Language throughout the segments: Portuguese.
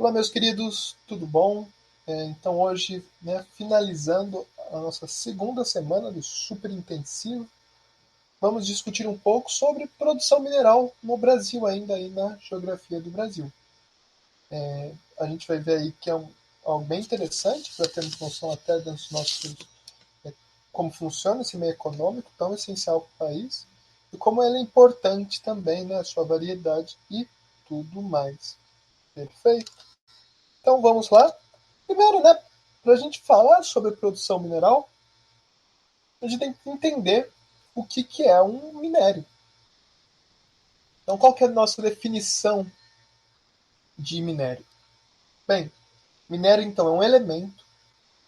Olá, meus queridos, tudo bom? Então, hoje, né, finalizando a nossa segunda semana do Super Intensivo, vamos discutir um pouco sobre produção mineral no Brasil, ainda aí na geografia do Brasil. A gente vai ver aí que é algo bem interessante para termos noção até dos nossos, é, como funciona esse meio econômico tão essencial para o país e como ele é importante também, né, a sua variedade e tudo mais. Perfeito? Então, vamos lá. Primeiro, né, para a gente falar sobre produção mineral, a gente tem que entender o que é um minério. Então, qual que é a nossa definição de minério? Bem, minério, então, é um elemento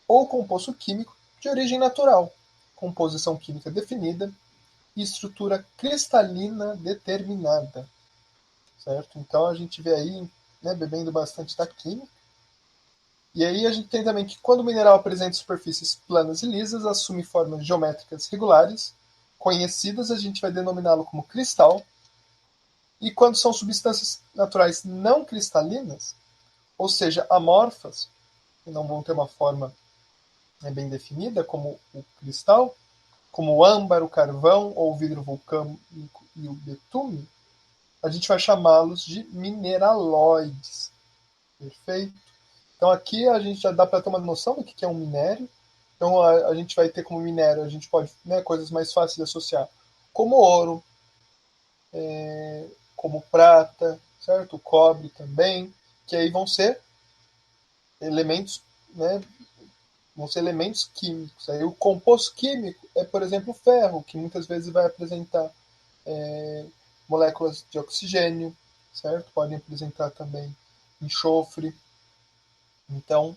ou composto químico de origem natural, composição química definida e estrutura cristalina determinada, certo? Então, a gente vê aí, né, bebendo bastante da química. E aí a gente tem também que quando o mineral apresenta superfícies planas e lisas, assume formas geométricas regulares, conhecidas, a gente vai denominá-lo como cristal. E quando são substâncias naturais não cristalinas, ou seja, amorfas, que não vão ter uma forma bem definida, como o cristal, como o âmbar, o carvão ou o vidro vulcânico e o betume, a gente vai chamá-los de mineraloides. Perfeito? Então aqui a gente já dá para ter uma noção do que é um minério. Então a gente vai ter como minério, a gente pode, né, coisas mais fáceis de associar, como ouro, como prata, certo? O cobre também, que aí vão ser elementos, né, vão ser elementos químicos. Aí o composto químico é, por exemplo, o ferro, que muitas vezes vai apresentar moléculas de oxigênio, certo? Podem apresentar também enxofre. Então,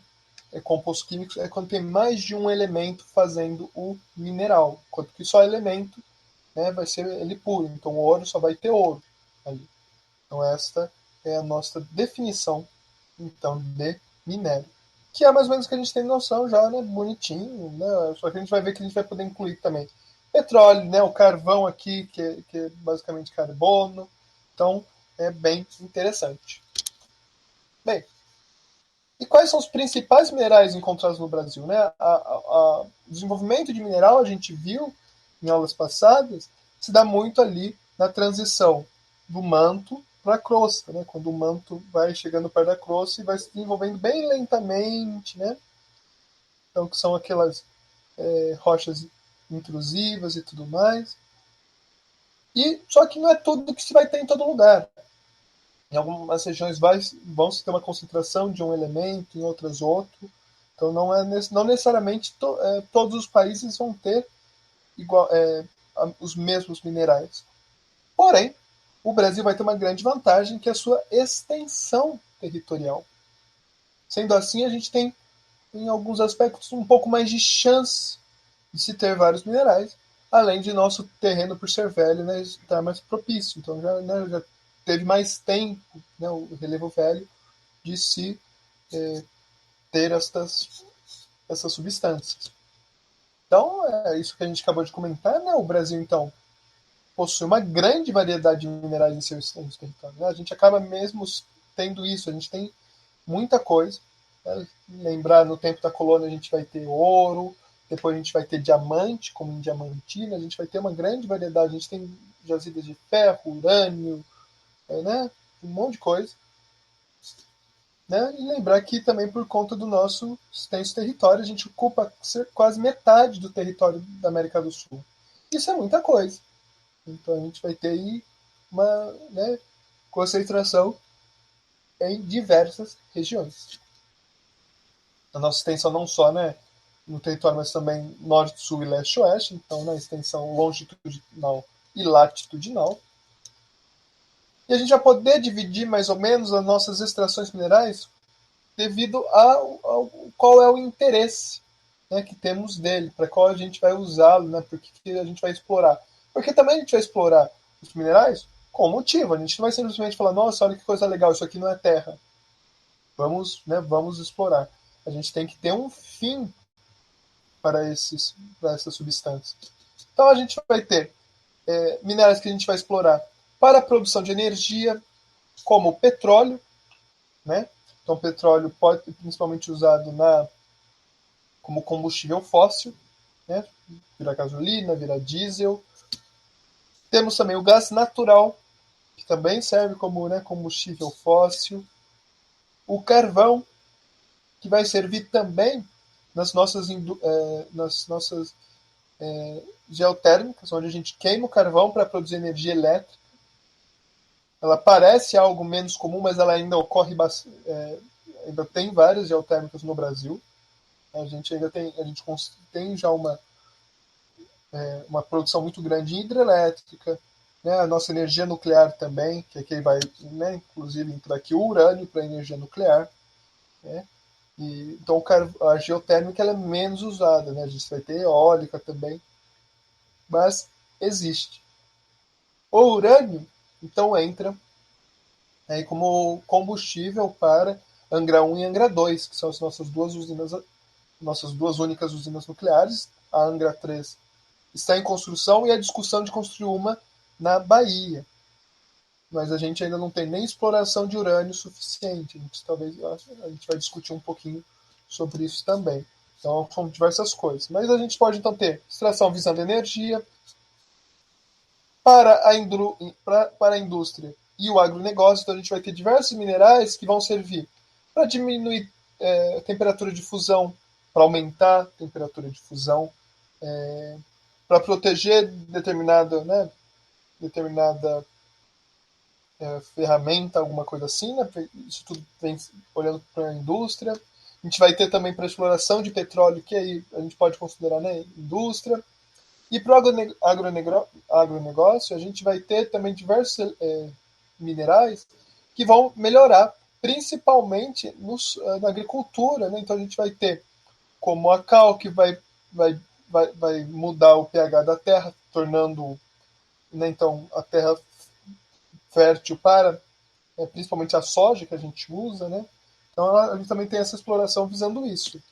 compostos químicos é quando tem mais de um elemento fazendo o mineral, enquanto que só elemento, né, vai ser ele puro. Então o ouro só vai ter ouro ali. Então esta é a nossa definição então de minério, que é mais ou menos o que a gente tem noção já, né, bonitinho, né? Só que a gente vai ver que a gente vai poder incluir também petróleo, né, o carvão aqui que é basicamente carbono. Então é bem interessante. Bem, e quais são os principais minerais encontrados no Brasil? Né? O desenvolvimento de mineral, a gente viu em aulas passadas, se dá muito ali na transição do manto para a crosta, né? Quando o manto vai chegando perto da crosta e vai se desenvolvendo bem lentamente, né? Então, que são aquelas rochas intrusivas e tudo mais. E só que não é tudo que se vai ter em todo lugar. Em algumas regiões vão se ter uma concentração de um elemento, em outras outro. Então não necessariamente todos os países vão ter os mesmos minerais. Porém, o Brasil vai ter uma grande vantagem, que é a sua extensão territorial. Sendo assim, a gente tem, em alguns aspectos, um pouco mais de chance de se ter vários minerais, além de nosso terreno, por ser velho, né, estar mais propício. Então já teve mais tempo, né, o relevo velho, de se ter essas substâncias. Então, é isso que a gente acabou de comentar, né? O Brasil, então, possui uma grande variedade de minerais em seu território. Né? A gente acaba mesmo tendo isso, a gente tem muita coisa. Né? Lembrar, no tempo da colônia, a gente vai ter ouro, depois a gente vai ter diamante, como em Diamantina, a gente vai ter uma grande variedade, a gente tem jazidas de ferro, urânio, né? Um monte de coisa. Né? E lembrar que também por conta do nosso extenso território, a gente ocupa quase metade do território da América do Sul. Isso é muita coisa. Então a gente vai ter aí uma, né, concentração em diversas regiões. A nossa extensão não só, né, no território, mas também norte, sul e leste oeste, então na extensão longitudinal e latitudinal. E a gente vai poder dividir mais ou menos as nossas extrações minerais devido ao qual é o interesse, né, que temos dele, para qual a gente vai usá-lo, né, porque que a gente vai explorar. Porque também a gente vai explorar os minerais com motivo, a gente não vai simplesmente falar, nossa, olha que coisa legal, isso aqui não é terra. Vamos explorar. A gente tem que ter um fim para essas substâncias. Então a gente vai ter minerais que a gente vai explorar para a produção de energia, como o petróleo, né? Então, o petróleo pode ser principalmente usado como combustível fóssil, né? Vira gasolina, vira diesel. Temos também o gás natural, que também serve como, né, combustível fóssil. O carvão, que vai servir também nas nossas geotérmicas, onde a gente queima o carvão para produzir energia elétrica. Ela parece algo menos comum, mas ela ainda ainda tem várias geotérmicas no Brasil. A gente tem já uma produção muito grande de hidrelétrica, né? A nossa energia nuclear também, que aqui vai, né, inclusive entrar aqui o urânio para energia nuclear, né? Então a geotérmica ela é menos usada, né? A gente vai ter eólica também, mas existe. O urânio, então, entra aí como combustível para Angra 1 e Angra 2, que são as nossas duas únicas usinas nucleares. A Angra 3 está em construção e a discussão de construir uma na Bahia. Mas a gente ainda não tem nem exploração de urânio suficiente. A gente vai discutir um pouquinho sobre isso também. Então, são diversas coisas. Mas a gente pode, então, ter extração visando energia para a indústria e o agronegócio. Então, a gente vai ter diversos minerais que vão servir para diminuir a temperatura de fusão, para aumentar a temperatura de fusão, para proteger determinada ferramenta, alguma coisa assim, né? Isso tudo vem olhando para a indústria. A gente vai ter também para exploração de petróleo, que aí a gente pode considerar, né, indústria. E para o agronegócio, a gente vai ter também diversos minerais que vão melhorar, principalmente na agricultura. Né? Então a gente vai ter como a cal, que vai mudar o pH da terra, tornando, né, então, a terra fértil para principalmente a soja que a gente usa. Né? Então a gente também tem essa exploração visando isso.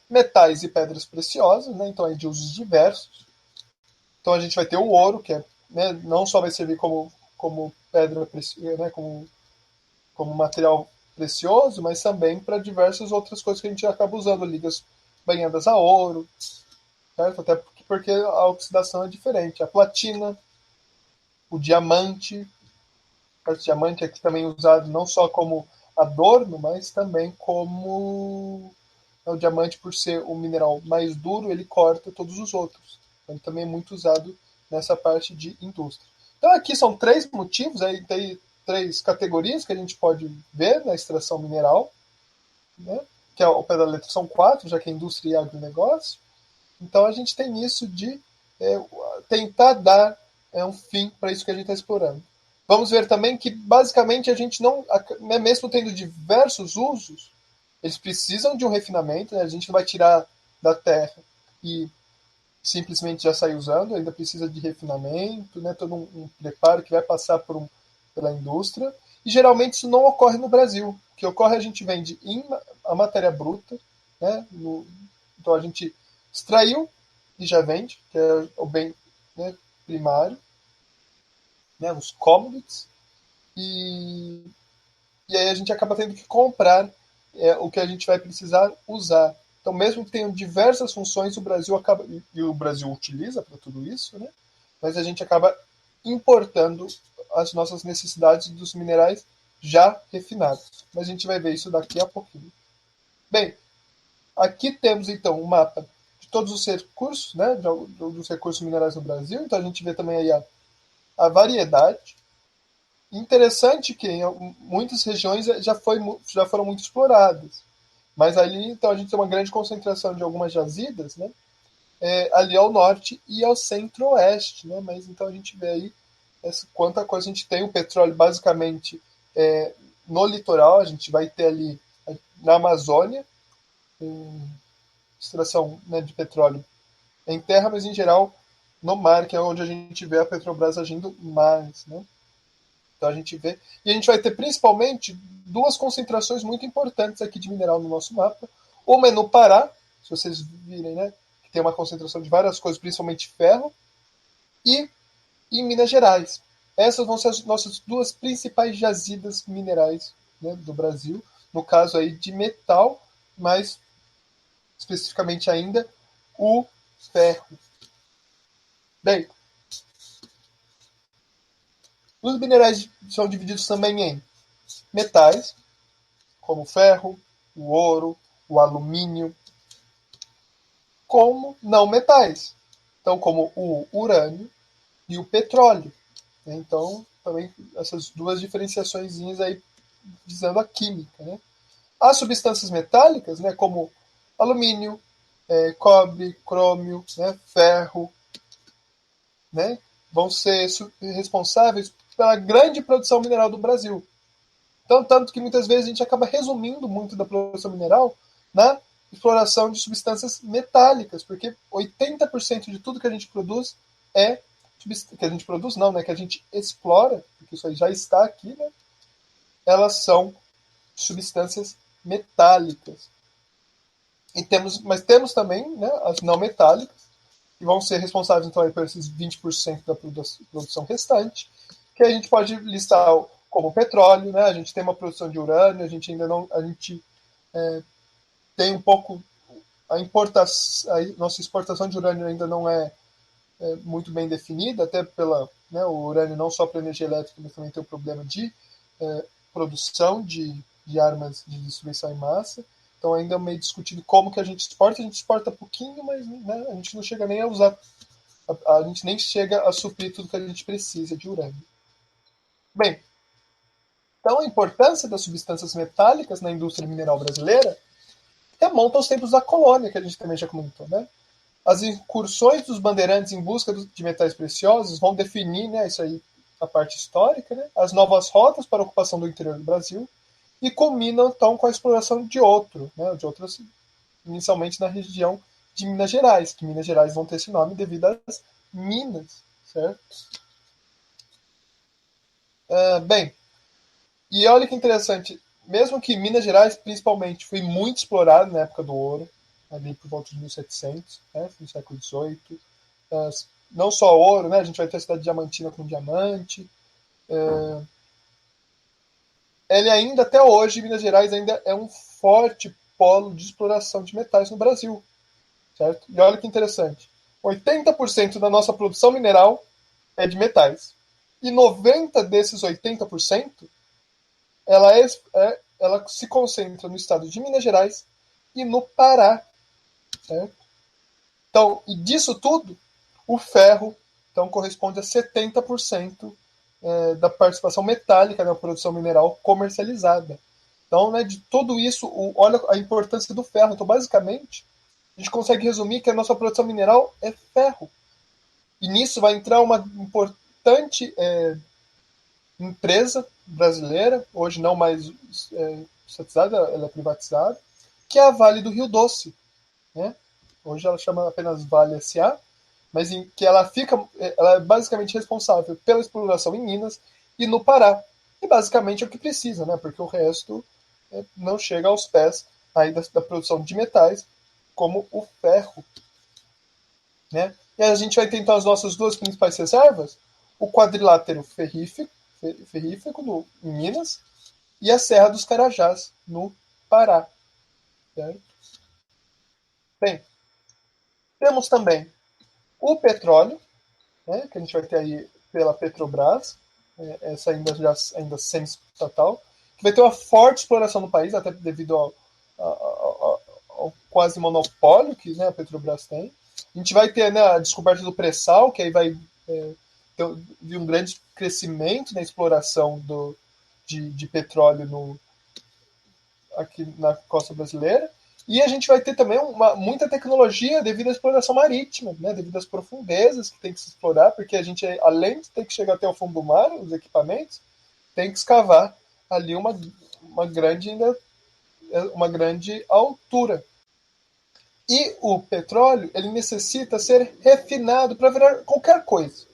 Metais e pedras preciosas, né? Então é de usos diversos. Então a gente vai ter o ouro, que né, não só vai servir como pedra preciosa, né, como material precioso, mas também para diversas outras coisas que a gente acaba usando, ligas banhadas a ouro, certo? Até porque a oxidação é diferente. A platina, o diamante, o diamante aqui também usado não só como adorno, mas também como o diamante, por ser o mineral mais duro, ele corta todos os outros. Então, ele também é muito usado nessa parte de indústria. Então, aqui são três motivos, aí tem três categorias que a gente pode ver na extração mineral, né? Que ao pé da letra são quatro, já que é indústria e agronegócio. Então, a gente tem isso de tentar dar um fim para isso que a gente está explorando. Vamos ver também que, basicamente, a gente não, né, mesmo tendo diversos usos, eles precisam de um refinamento, né? A gente não vai tirar da terra e simplesmente já sair usando, ainda precisa de refinamento, né? Todo um preparo que vai passar pela indústria. E geralmente isso não ocorre no Brasil. O que ocorre é a gente vende a matéria bruta, né? Então a gente extraiu e já vende, que é o bem, né, primário, né, os commodities, e, e aí a gente acaba tendo que comprar o que a gente vai precisar usar. Então, mesmo que tenham diversas funções, o Brasil utiliza para tudo isso, né? Mas a gente acaba importando as nossas necessidades dos minerais já refinados. Mas a gente vai ver isso daqui a pouquinho. Bem, aqui temos então um mapa de todos os recursos, né, dos recursos minerais no Brasil. Então a gente vê também aí a variedade. Interessante que em muitas regiões já foram muito exploradas. Mas ali, então, a gente tem uma grande concentração de algumas jazidas, né? Ali ao norte e ao centro-oeste, né? Mas então a gente vê aí quanta coisa a gente tem. O petróleo, basicamente, no litoral, a gente vai ter ali na Amazônia, extração, né, de petróleo em terra, mas em geral no mar, que é onde a gente vê a Petrobras agindo mais, né? Então a gente vê. E a gente vai ter principalmente duas concentrações muito importantes aqui de mineral no nosso mapa. Uma é no Pará, se vocês virem, né? Que tem uma concentração de várias coisas, principalmente ferro. E em Minas Gerais. Essas vão ser as nossas duas principais jazidas minerais né, do Brasil, no caso aí de metal, mais especificamente ainda o ferro. Bem, os minerais são divididos também em metais, como o ferro, o ouro, o alumínio, como não metais, então como o urânio e o petróleo. Então, também essas duas diferenciações aí visando a química. Né? As substâncias metálicas, né, como alumínio, cobre, crômio, né, ferro, né, vão ser responsáveis pela grande produção mineral do Brasil. Então, tanto que muitas vezes a gente acaba resumindo muito da produção mineral na exploração de substâncias metálicas, porque 80% de tudo que a gente produz é que a gente produz não, né, que a gente explora, porque isso aí já está aqui, né, elas são substâncias metálicas. Mas temos também, né, as não metálicas, que vão ser responsáveis então por esses 20% da produção restante, que a gente pode listar como petróleo, né? A gente tem uma produção de urânio, a gente ainda não, a gente tem um pouco a nossa exportação de urânio ainda não é muito bem definida, até pela, né, o urânio não só para energia elétrica, mas também tem o problema de produção de armas de destruição em massa. Então ainda é meio discutido como que a gente exporta pouquinho, mas né, a gente não chega nem a usar, a gente nem chega a suprir tudo que a gente precisa de urânio. Bem, então a importância das substâncias metálicas na indústria mineral brasileira remonta aos tempos da colônia, que a gente também já comentou, né? As incursões dos bandeirantes em busca de metais preciosos vão definir, né, isso aí, a parte histórica, né, as novas rotas para a ocupação do interior do Brasil e culminam então com a exploração de outras, inicialmente na região de Minas Gerais, que Minas Gerais vão ter esse nome devido às minas, certo? Bem, e olha que interessante, mesmo que Minas Gerais, principalmente, foi muito explorado na época do ouro, ali por volta de 1700, né, no século XVIII, não só ouro, né, a gente vai ter a cidade diamantina com diamante, ele ainda, até hoje, Minas Gerais ainda é um forte polo de exploração de metais no Brasil, certo? E olha que interessante, 80% da nossa produção mineral é de metais, e 90 desses 80% ela se concentra no estado de Minas Gerais e no Pará. Certo? Então, e disso tudo, o ferro então, corresponde a 70% da participação metálica na produção mineral comercializada. Então, né, de tudo isso, olha a importância do ferro. Então, basicamente, a gente consegue resumir que a nossa produção mineral é ferro. E nisso vai entrar uma importante empresa brasileira, hoje não mais estatizada, ela é privatizada, que é a Vale do Rio Doce. Né? Hoje ela chama apenas Vale SA, mas em que ela é basicamente responsável pela exploração em Minas e no Pará. E basicamente é o que precisa, né? Porque o resto não chega aos pés aí da produção de metais, como o ferro. Né? E a gente vai ter então as nossas duas principais reservas, o quadrilátero ferrífico em Minas e a Serra dos Carajás, no Pará. Certo? Bem, temos também o petróleo, né, que a gente vai ter aí pela Petrobras, essa ainda semi-estatal, que vai ter uma forte exploração no país, até devido ao quase monopólio que, né, a Petrobras tem. A gente vai ter, né, a descoberta do pré-sal, que aí vai ter um grande crescimento na exploração de petróleo aqui na costa brasileira. E a gente vai ter também muita tecnologia devido à exploração marítima, né? Devido às profundezas que tem que se explorar, porque a gente, além de ter que chegar até o fundo do mar, os equipamentos, tem que escavar ali uma grande altura. E o petróleo, ele necessita ser refinado para virar qualquer coisa.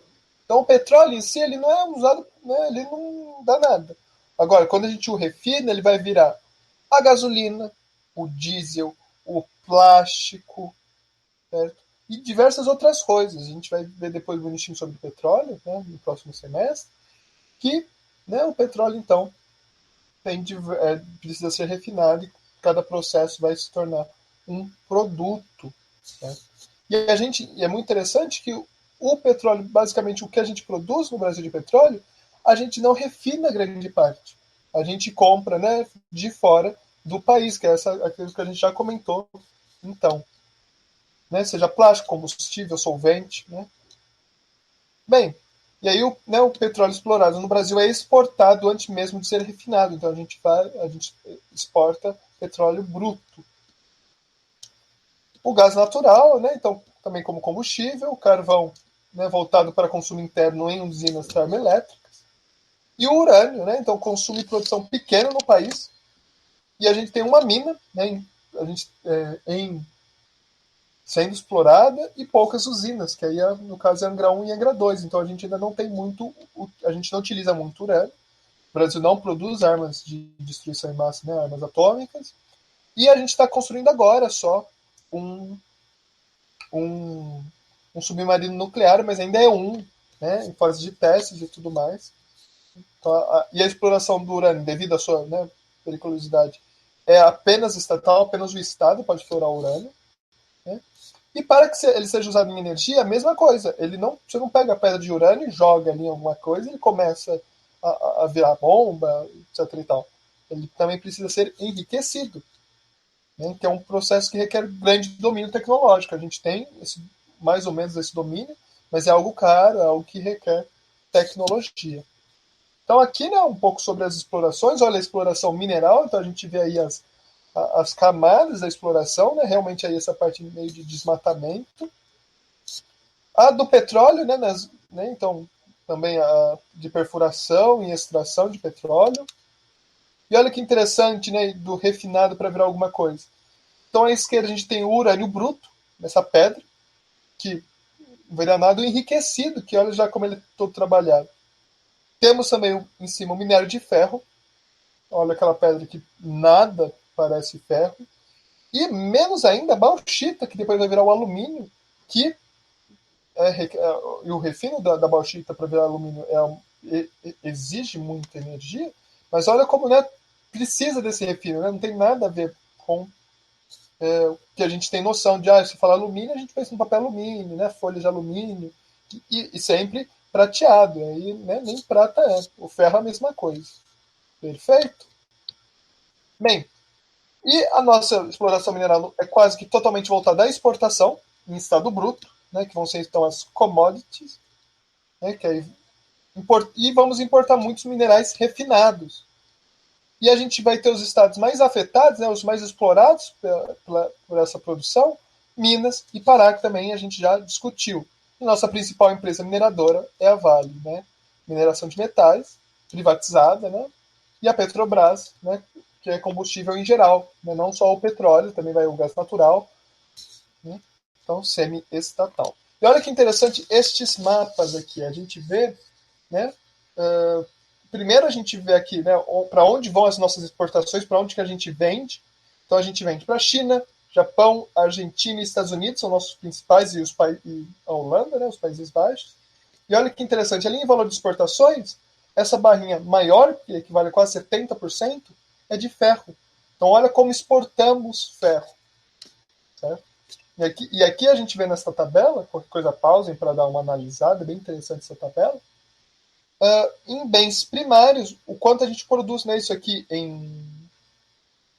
Então o petróleo em si, ele não é usado, né? Ele não dá nada. Agora, quando a gente o refina, ele vai virar a gasolina, o diesel, o plástico, certo? E diversas outras coisas. A gente vai ver depois bonitinho sobre o petróleo, né, no próximo semestre, que, né, o petróleo, então, precisa ser refinado e cada processo vai se tornar um produto. Né? E é muito interessante que o petróleo, basicamente o que a gente produz no Brasil de petróleo, a gente não refina grande parte. A gente compra, né, de fora do país, que é aquilo que a gente já comentou. Então, né, seja plástico, combustível, solvente. Né? Bem, e aí o petróleo explorado no Brasil é exportado antes mesmo de ser refinado. Então a gente exporta petróleo bruto. O gás natural, né, então também como combustível, o carvão, né, voltado para consumo interno em usinas termoelétricas, e o urânio, né, então consumo e produção pequeno no país, e a gente tem uma mina, né, a gente, sendo explorada e poucas usinas, que aí no caso é Angra 1 e Angra 2, então a gente ainda não tem muito, a gente não utiliza muito urânio, o Brasil não produz armas de destruição em massa, né, armas atômicas, e a gente está construindo agora só um, um, um submarino nuclear, mas ainda é né, em fase de testes e tudo mais. Então, e a exploração do urânio, devido à sua, né, periculosidade, é apenas estatal, apenas o Estado pode explorar o urânio. Né? E para que ele seja usado em energia, a mesma coisa. Você não pega a pedra de urânio e joga ali em alguma coisa e ele começa a virar bomba, etc. E tal. Ele também precisa ser enriquecido, né, que é um processo que requer grande domínio tecnológico. A gente tem mais ou menos esse domínio, mas é algo caro, é algo que requer tecnologia. Então aqui, né, um pouco sobre as explorações. Olha, a exploração mineral, então a gente vê aí as camadas da exploração, né, realmente aí essa parte meio de desmatamento. A do petróleo, né, então também a de perfuração e extração de petróleo. E olha que interessante, né, do refinado para virar alguma coisa. Então à esquerda a gente tem o urânio bruto, nessa pedra, que não vai dar nada, o enriquecido, que olha já como ele é todo trabalhado. Temos também em cima o minério de ferro, olha aquela pedra que nada parece ferro. E menos ainda a bauxita, que depois vai virar o alumínio, que e o refino da bauxita para virar alumínio exige muita energia, mas olha como, né, precisa desse refino, né? Não tem nada a ver com que a gente tem noção de, se falar alumínio, a gente pensa no papel alumínio, né, folha de alumínio, e sempre prateado, aí, né, nem prata é. O ferro é a mesma coisa. Perfeito? Bem, e a nossa exploração mineral é quase que totalmente voltada à exportação, em estado bruto, né, que vão ser então as commodities, né, que aí e vamos importar muitos minerais refinados. E a gente vai ter os estados mais afetados, né, os mais explorados por essa produção, Minas e Pará, que também a gente já discutiu. E nossa principal empresa mineradora é a Vale, né? Mineração de metais, privatizada, né? E a Petrobras, né? Que é combustível em geral, né? Não só o petróleo, também vai o gás natural, né? Então semi-estatal. E olha que interessante estes mapas aqui. A gente vê, né? Primeiro a gente vê aqui, né, para onde vão as nossas exportações, para onde que a gente vende. Então a gente vende para a China, Japão, Argentina e Estados Unidos são nossos principais, e a Holanda, né, os Países Baixos. E olha que interessante, ali em valor de exportações, essa barrinha maior, que equivale a quase 70%, é de ferro. Então olha como exportamos ferro. Certo? E aqui a gente vê nessa tabela, qualquer coisa pausem para dar uma analisada, é bem interessante essa tabela. Em bens primários, o quanto a gente produz, né? Isso aqui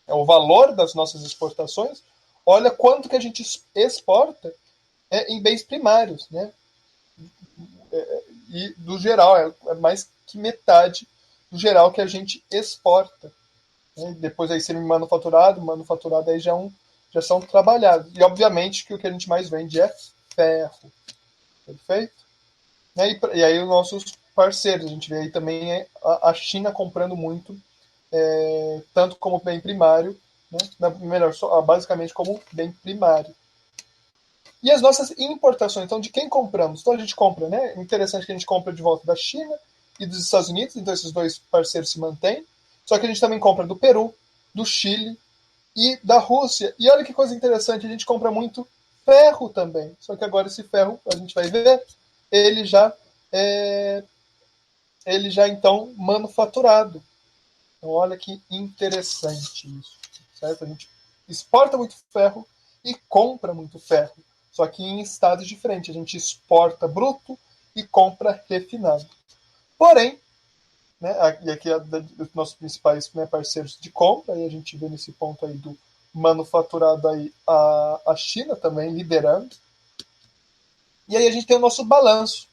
é o valor das nossas exportações. Olha quanto que a gente exporta em bens primários, né? E do geral, é mais que metade do geral que a gente exporta. Né? Depois aí manufaturado aí já são trabalhados. E obviamente que o que a gente mais vende é ferro. Perfeito? E aí os nossos parceiros, a gente vê aí também a China comprando muito, tanto como bem primário, né? Melhor, basicamente como bem primário. E as nossas importações, então de quem compramos? Então a gente compra, né? Interessante que a gente compra de volta da China e dos Estados Unidos, então esses dois parceiros se mantêm. Só que a gente também compra do Peru, do Chile e da Rússia. E olha que coisa interessante, a gente compra muito ferro também. Só que agora esse ferro, a gente vai ver, ele já é, ele já então manufaturado. Então, olha que interessante isso, certo? A gente exporta muito ferro e compra muito ferro, só que em estados diferentes. A gente exporta bruto e compra refinado. Porém, né, e aqui é dos nossos principais, né, parceiros de compra, e a gente vê nesse ponto aí do manufaturado aí a China também liderando. E aí a gente tem o nosso balanço.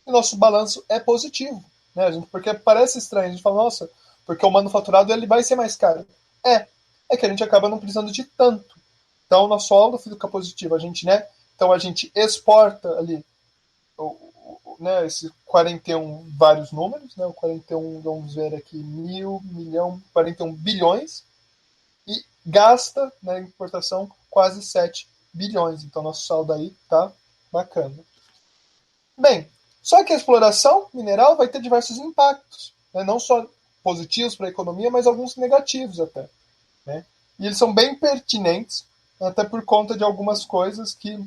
E o nosso balanço é positivo. Né? Porque parece estranho. A gente fala, nossa, porque o manufaturado ele vai ser mais caro. É que a gente acaba não precisando de tanto. Então, o nosso saldo fica positivo. A gente, né? Então, a gente exporta ali né, esses 41 vários números, né? O 41, vamos ver aqui, mil, milhão, 41 bilhões. E gasta na importação quase 7 bilhões. Então, nosso saldo aí tá bacana. Bem, só que a exploração mineral vai ter diversos impactos, né? Não só positivos para a economia, mas alguns negativos até. Né? E eles são bem pertinentes, até por conta de algumas coisas que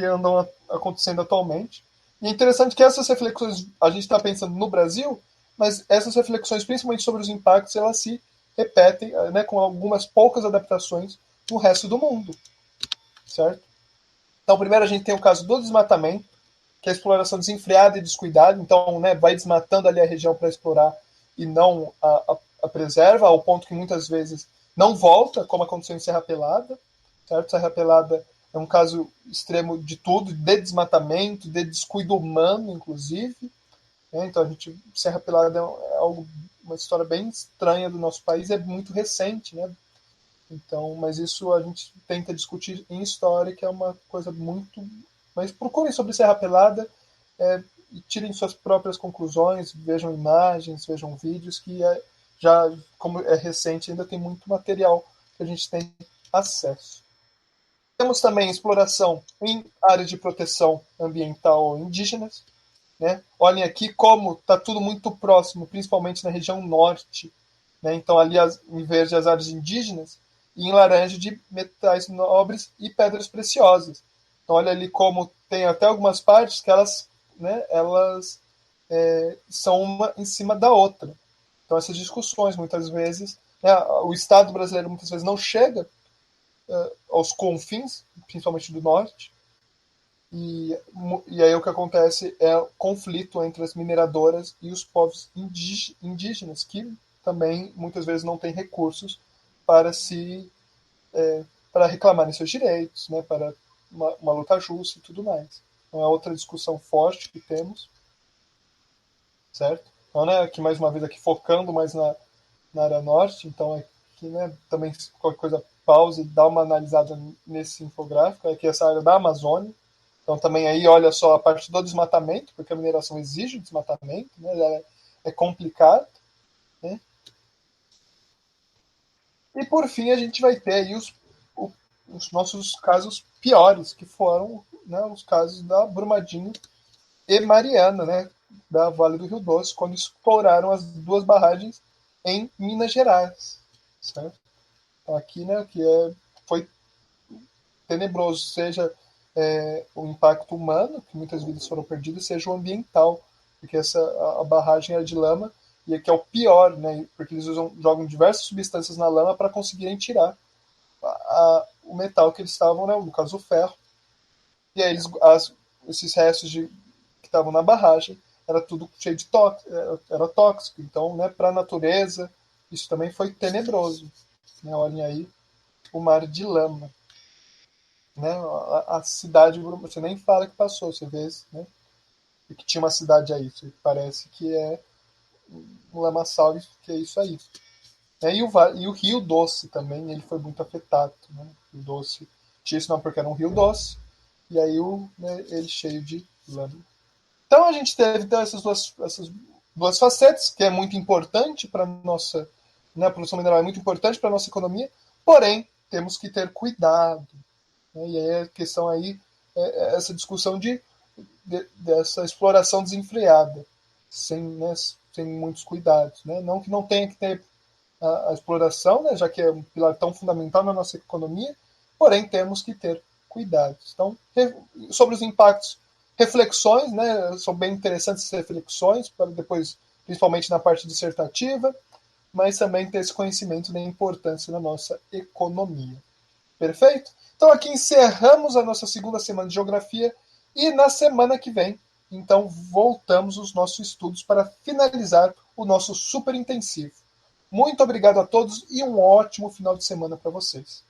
andam acontecendo atualmente. E é interessante que essas reflexões, a gente está pensando no Brasil, mas essas reflexões, principalmente sobre os impactos, elas se repetem, né, com algumas poucas adaptações no resto do mundo, certo? Então, primeiro a gente tem o caso do desmatamento, que é a exploração desenfreada e descuidada, então, né, vai desmatando ali a região para explorar e não a preserva, ao ponto que muitas vezes não volta, como aconteceu em Serra Pelada, certo? Serra Pelada é um caso extremo de tudo, de desmatamento, de descuido humano, inclusive. Né? Então, Serra Pelada é algo, uma história bem estranha do nosso país, é muito recente, né? Então, mas isso a gente tenta discutir em história, que é uma coisa muito. Mas procurem sobre Serra Pelada e tirem suas próprias conclusões, vejam imagens, vejam vídeos, que já, como é recente, ainda tem muito material que a gente tem acesso. Temos também exploração em áreas de proteção ambiental indígenas. Né? Olhem aqui como está tudo muito próximo, principalmente na região norte. Né? Então, ali em verde as áreas indígenas e em laranja de metais nobres e pedras preciosas. Então, olha ali como tem até algumas partes que elas, né, elas são uma em cima da outra. Então, essas discussões, muitas vezes, né, o Estado brasileiro muitas vezes não chega aos confins, principalmente do norte, e aí o que acontece é o conflito entre as mineradoras e os povos indígenas, que também muitas vezes não têm recursos para para reclamarem seus direitos, né, para uma luta justa e tudo mais. Então é outra discussão forte que temos, certo? Então, né, aqui mais uma vez aqui focando mais na área norte, então aqui, né, também qualquer coisa pause e dá uma analisada nesse infográfico, aqui essa área da Amazônia. Então também aí olha só a parte do desmatamento, porque a mineração exige desmatamento, né? É complicado, né? E por fim a gente vai ter aí os nossos casos piores, que foram, né, os casos da Brumadinho e Mariana, né, da Vale do Rio Doce, quando estouraram as duas barragens em Minas Gerais, certo? Então aqui, né, foi tenebroso, seja o impacto humano, que muitas vidas foram perdidas, seja o ambiental, porque a barragem era de lama, e que é o pior, né, porque eles jogam diversas substâncias na lama para conseguirem tirar o metal que eles estavam, né, no caso o ferro, e aí esses restos que estavam na barragem era tudo cheio de tóxico, era tóxico, então, né, para a natureza, isso também foi tenebroso. Né, olhem aí o mar de lama. Né? A cidade, você nem fala que passou, você vê, né? E que tinha uma cidade aí, parece que é um lamaçal, que é isso aí. E o Rio Doce também, ele foi muito afetado, né? O Rio Doce tinha esse nome porque era um rio doce, e aí né, ele cheio de lama. Então a gente teve então, essas duas facetas, que é muito importante para a nossa, né, a produção mineral é muito importante para a nossa economia, porém temos que ter cuidado. Né? E aí a questão aí é essa discussão dessa exploração desenfreada, sem muitos cuidados. Né? Não que não tenha que ter a exploração, né, já que é um pilar tão fundamental na nossa economia, porém temos que ter cuidados. Então, sobre os impactos, reflexões, né, são bem interessantes essas reflexões, para depois, principalmente na parte dissertativa. mas também ter esse conhecimento da importância da nossa economia. Perfeito? Então aqui encerramos a nossa segunda semana de geografia e na semana que vem, então voltamos os nossos estudos para finalizar o nosso super intensivo. Muito obrigado a todos e um ótimo final de semana para vocês.